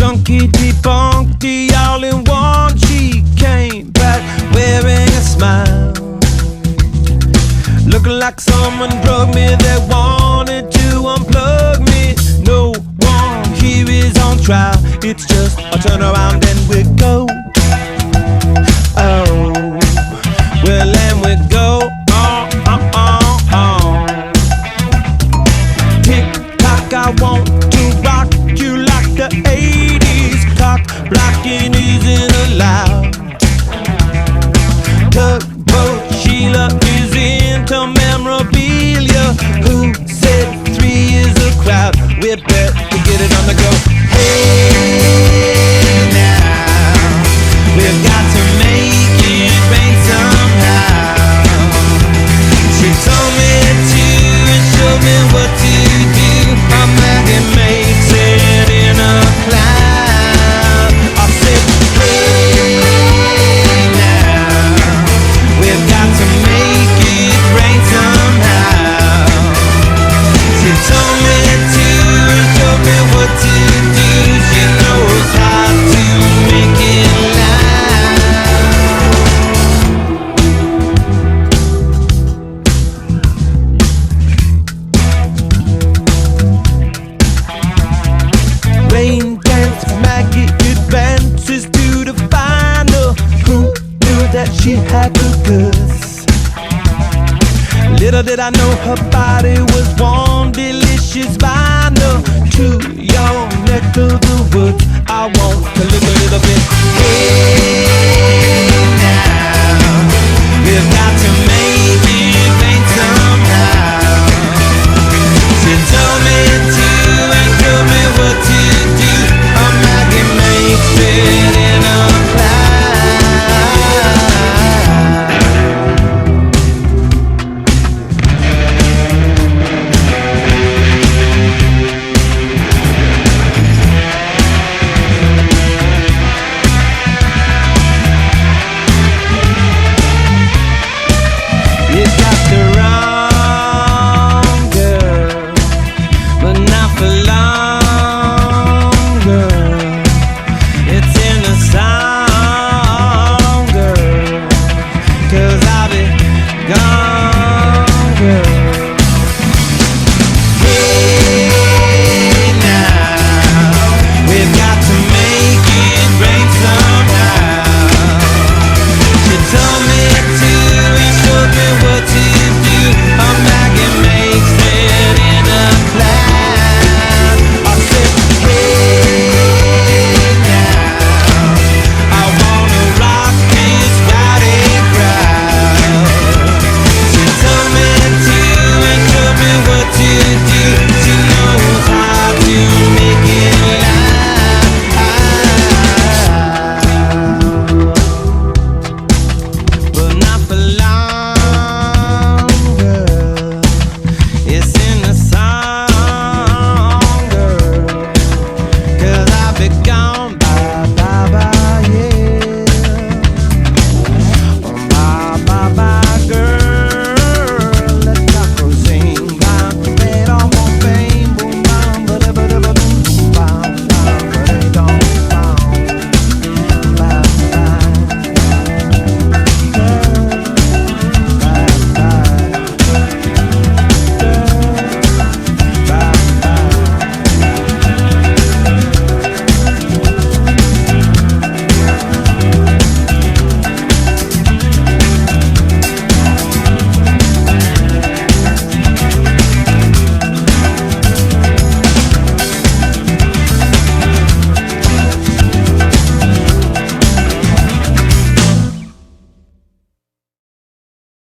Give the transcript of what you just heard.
junkie, debunked all in one. She came back wearing a smile, looking like someone drugged me. They wanted to unplug me. No one here is on trial. It's just a turn around and we go. Oh, well, and we go on. Tick tock, I want to rock you like the 80s. Cock blocking isn't allowed. Tugboat Sheila is into memorabilia. Who said 3 is a crowd? We bet to get it on the go. Hey now, we've got to make it rain somehow. She told me to and showed me what to do. A Maggie makes it in a cloud. I said, hey now, we've got to make it rain somehow. She told me to and showed me what to do. She knows how to make it rain dance. Maggie advances to the final. Who knew that she had the goods? Little did I know her body was one delicious vinyl. To your neck of the woods, I want to look a little bit. Hey